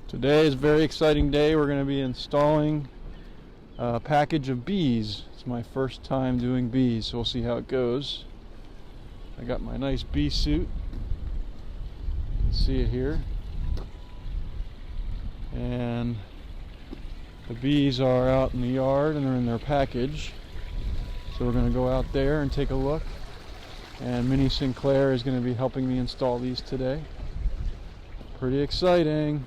Today is a very exciting day. We're going to be installing a package of bees. It's my first time doing bees, so we'll see how it goes. I got my nice bee suit. You can see it here. And the bees are out in the yard and they're in their package. So we're going to go out there and take a look. And Minnie Sinclair is going to be helping me install these today. Pretty exciting.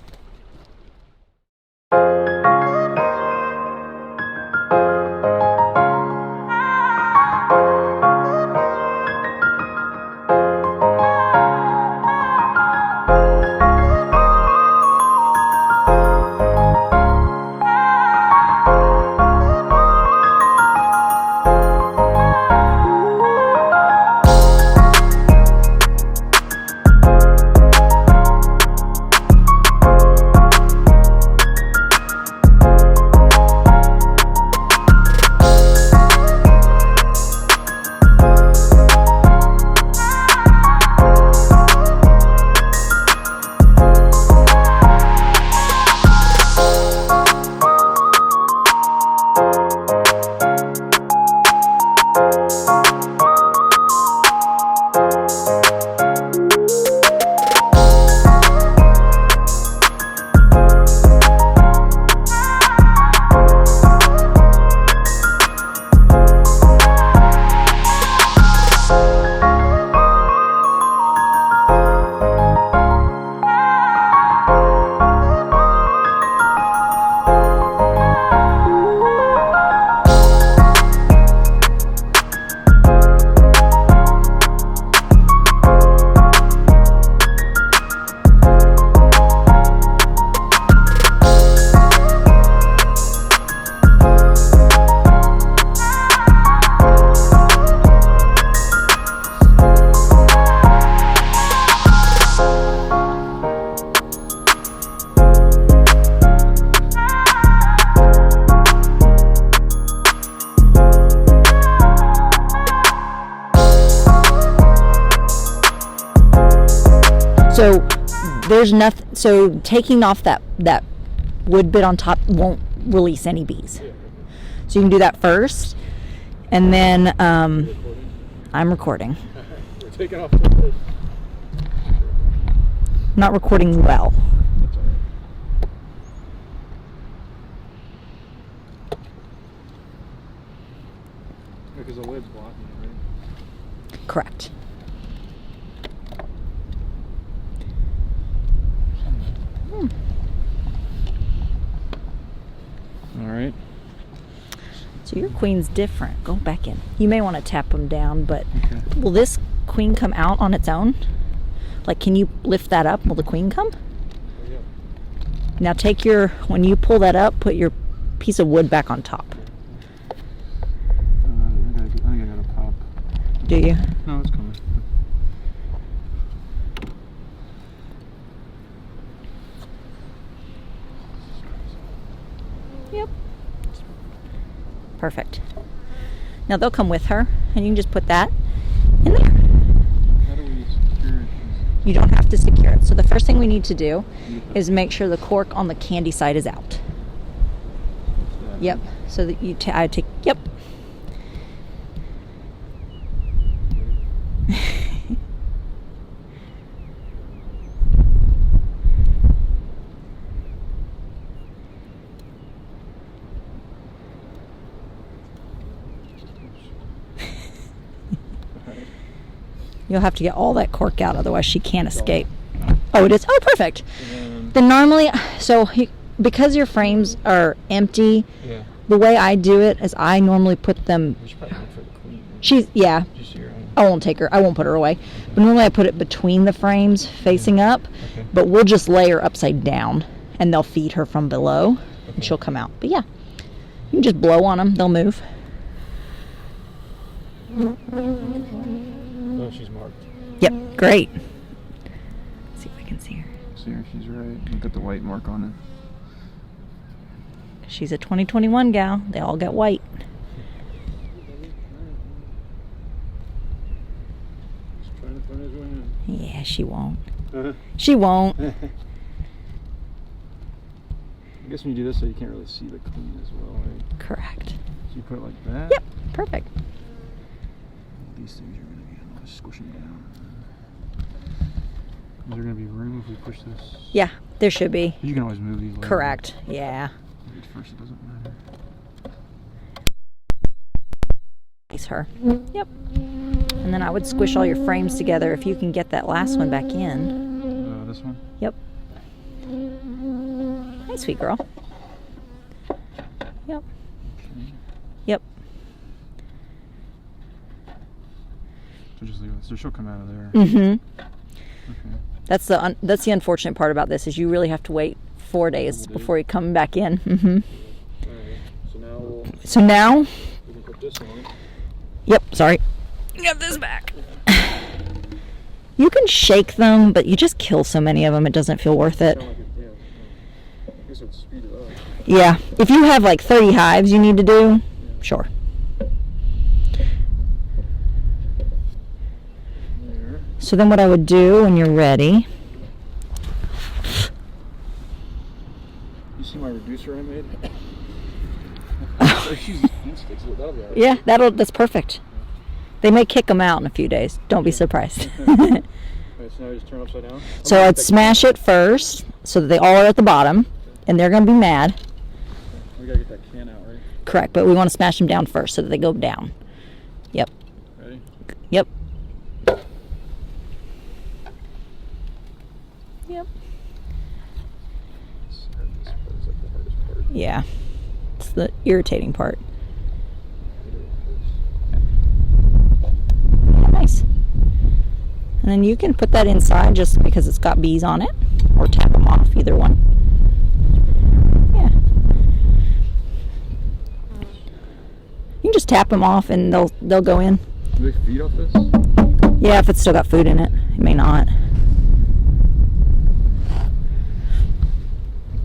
So there's nothing. So taking off that wood bit on top won't release any bees. So you can do that first, and then I'm recording. We're taking off the I'm not recording well. That's all right. Because the lid's blocking it, right? Correct. All right. So your queen's different. Go back in. You may want to tap them down, but Okay. will this queen come out on its own? Like, can you lift that up? Will the queen come? Yeah. Now when you pull that up, put your piece of wood back on top. I think I got a pop. Do you? No, it's coming. Yep. Perfect. Now they'll come with her, and you can just put that in there. How do we secure it? You don't have to secure it. So the first thing we need to do is make sure the cork on the candy side is out. Yep. So that I take. Yep. You'll have to get all that cork out, otherwise she can't escape. Oh, it is? Oh, perfect. Then normally, because your frames are empty, Yeah. the way I do it is I normally put them. We should probably look for the queen. Yeah. Just your own. I won't take her. I won't put her away. But normally I put it between the frames, facing up. Okay. But we'll just lay her upside down, and they'll feed her from below, and she'll come out. But yeah, you can just blow on them; they'll move. Oh, she's marked. Yep, great. Let's see if I can see her. See her, she's right. Look at the white mark on it. She's a 2021 gal. They all get white. Just trying to find his way in. Yeah, she won't. Uh-huh. She won't. guess when you do this, so you can't really see the clean as well, right? Correct. So you put it like that. Yep, perfect. These things are going to be, I'm going to squish them down. Is there going to be room if we push this? Yeah, there should be. You can always move these later. Correct. Yeah. At first, it doesn't matter. Nice her. Yep. And then I would squish all your frames together if you can get that last one back in. This one? Yep. Hi, sweet girl. Yep. Okay. Yep. So just leave it. So she'll come out of there. Mm-hmm. Okay. That's the unfortunate part about this is you really have to wait 4 days before you come back in. Mm-hmm. All right. So now We can put this on. Yep, sorry. Get this back. You can shake them, but you just kill so many of them, it doesn't feel worth it. I guess it would speed it up. Yeah, if you have like 30 hives you need to do, sure. There. So then what I would do when you're ready, You see my reducer I made? Let's use these paint sticks. That'll be all right. yeah, that's perfect. They may kick them out in a few days. Don't be surprised. Alright, so now we just turn it upside down? So I'd smash it first so that they all are at the bottom, and they're going to be mad. We gotta get that can out, right? Correct, but we want to smash them down first so that they go down. Yep. Ready? Yep. Yep. This part is like the hardest part. Yeah. It's the irritating part. Nice. And then you can put that inside just because it's got bees on it, or tap them off, either one. Yeah. You can just tap them off and they'll go in. Do they feed off this? Yeah, if it's still got food in it. It may not.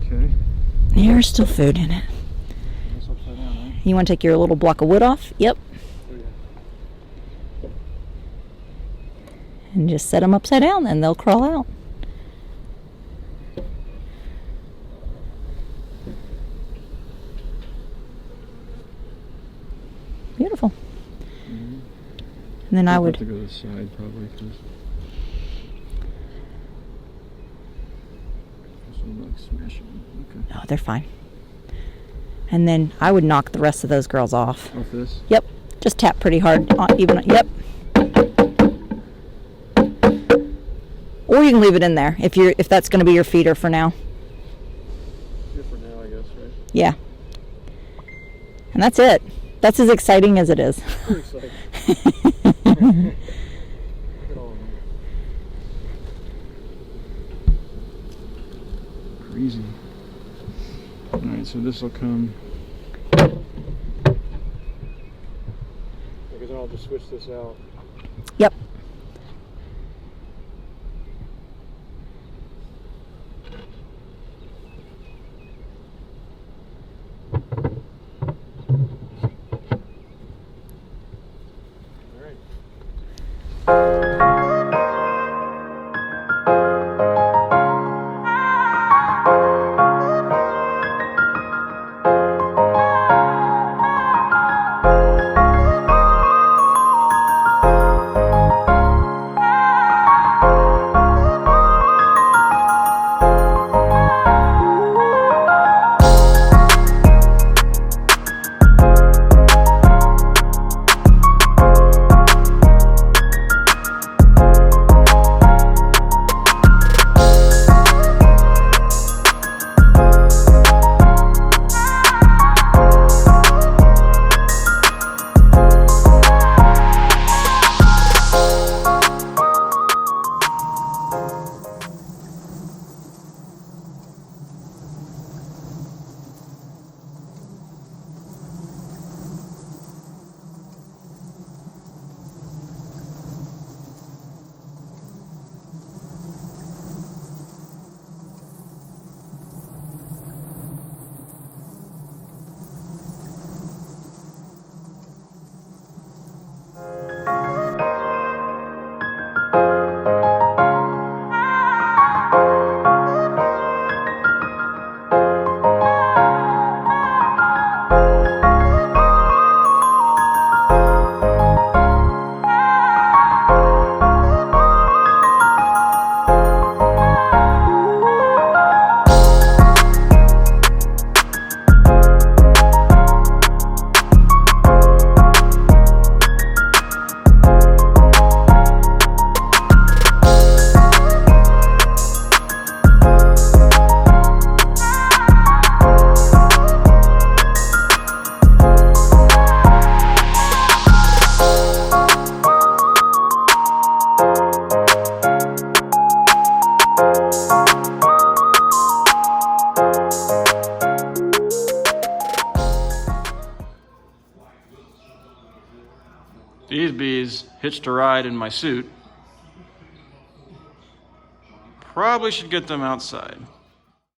Okay. There's still food in it. This upside down, right? You want to take your little block of wood off? Yep. Oh, yeah. And just set them upside down and they'll crawl out. Beautiful. Mm-hmm. And then I Have would to go to the side probably because I'm like smashing. Okay. oh, they're fine. And then I would knock the rest of those girls off. Off this? Yep. Just tap pretty hard on even. Yep. Or you can leave it in there if that's going to be your feeder for now. Good for now, I guess, right? Yeah. And that's it. That's as exciting as it is. Pretty exciting. Look at all of them. Crazy. Alright, so this will come. Because then I'll just switch this out. Yep. hitched a ride in my suit. Probably should get them outside.